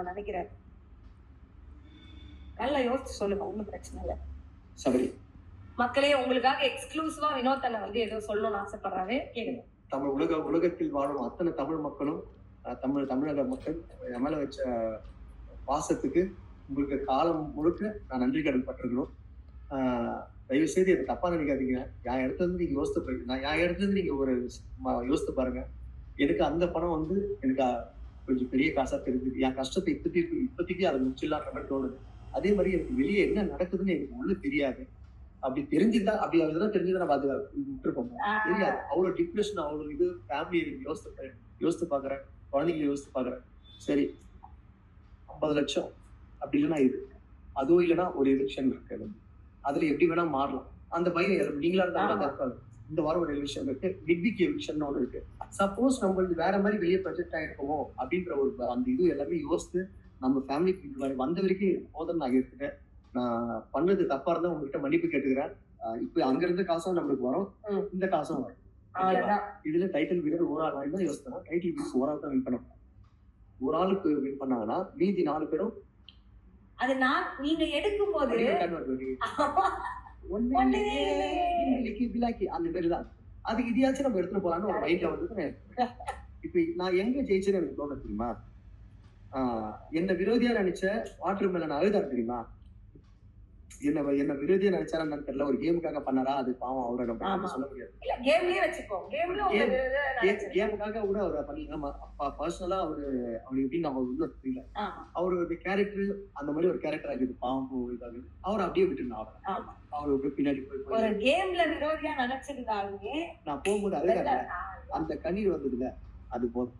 நான் நினைக்கிறேன். நல்லா யோசிச்சு சொல்லுங்க, ஒண்ணும் பிரச்சனை இல்லை. சபரி மக்களே, உங்களுக்காக எக்ஸ்க்ளூசிவா வினோத் அண்ணன் வந்து ஏதோ சொல்லணும்னு ஆசைப்படுறாரு, கேளுங்க. உலகத்தில் வாழும் அத்தனை தமிழ் மக்களும் தமிழக மக்கள் என் மேல வச்ச பாசத்துக்கு உங்களுக்கு காலம் முழுக்க நான் நன்றி கடன் பட்டிருக்கணும். தயவு செய்து எனக்கு தப்பா நினைக்காதீங்க. என் இடத்துல இருந்து நீங்க யோசித்து பாருங்க. என் இடத்துல இருந்து நீங்க ஒரு யோசித்து பாருங்க. எனக்கு அந்த பணம் வந்து எனக்கு கொஞ்சம் பெரிய காசா தெரியுது. என் கஷ்டத்தை இப்போதைக்கு அதை முடிச்சிடலான்ற மாதிரி தோணுது. அதே மாதிரி எனக்கு வெளியே என்ன நடக்குதுன்னு எனக்கு உள்ள தெரியாது. அப்படி தெரிஞ்சுதான் நம்ம அதை விட்டுருப்போம். தெரியாது. அவ்வளவு டிப்ரெஷன், அவ்வளவு இது ஃபேமிலி இருக்கு. யோசித்து பாக்குறேன், குழந்தைங்களை யோசித்து பாக்குறேன். சரி, 50 லட்சம் அப்படி இல்லைன்னா இது, அதுவும் இல்லைன்னா ஒரு எலெக்ஷன் இருக்கு, அதுல எப்படி வேணா மாறலாம். அந்த பையன் நீங்களா இருந்தாலும் இருக்காது. இந்த வாரம் ஒரு எலெக்ஷன் இருக்கு, மிட்வீக் எலெக்ஷன் ஒன்று இருக்கு. சப்போஸ் நம்மளுக்கு வேற மாதிரி வெளியே ப்ரொஜெக்ட் ஆயிருக்கோமோ அப்படின்ற ஒரு அந்த இது எல்லாமே யோசித்து நம்ம ஃபேமிலி வந்த வரைக்கும் போதும் நான் இருக்கேன். நான் பண்ணது தப்பா இருந்தா உங்ககிட்ட மன்னிப்பு கேட்டுக்கிறேன். இப்ப அங்க இருந்த காசும் நம்மளுக்கு வரும், இந்த காசும் வரும். இதுல டைட்டில் வீரர் ஒரு ஆள் தான் யோசித்தோம். டைட்டில் வீரர் ஒரு ஆள் தான் வின் பண்ண, ஒரு ஆளுக்கு வின் பண்ணாங்கன்னா மீதி 4 பேரும் அது நான் நீங்க எடுக்கும் போது அந்த பேரு தான். அதுக்கு இதையாச்சும் நம்ம எடுத்துட்டு போலான்னு ஒரு மைண்ட்ல வந்து இப்ப நான் எங்க ஜெயிச்சேன்னு எனக்கு தோண தெரியுமா? என்ன விரோதியா நினைச்ச வாட்டர் மேலன் அழுதாரு தெரியுமா? என்ன விரோதியா நினைச்சாரான்னு தெரியல. ஒரு கேமுக்காக பண்ணாரா, அது பாவம் அவரோட சொல்ல முடியாது. கேமுக்காக கூட அவரை பண்ணலாம். பர்சனலா அவரு எப்படின்னு நம்ம உள்ள தெரியல. அவரு கேரக்டர் அந்த மாதிரி ஒரு கேரக்டர் ஆகுது, பாவம் இதாகுது. அவர் அப்படியே விட்டுருந்தா அவரு பின்னாடி போய் கேம்ல விரோதியா நினைச்சிருந்தாலுமே நான் போகும்போது அழுதாங்க. அந்த கண்ணீர் வந்ததுல அது போதும்.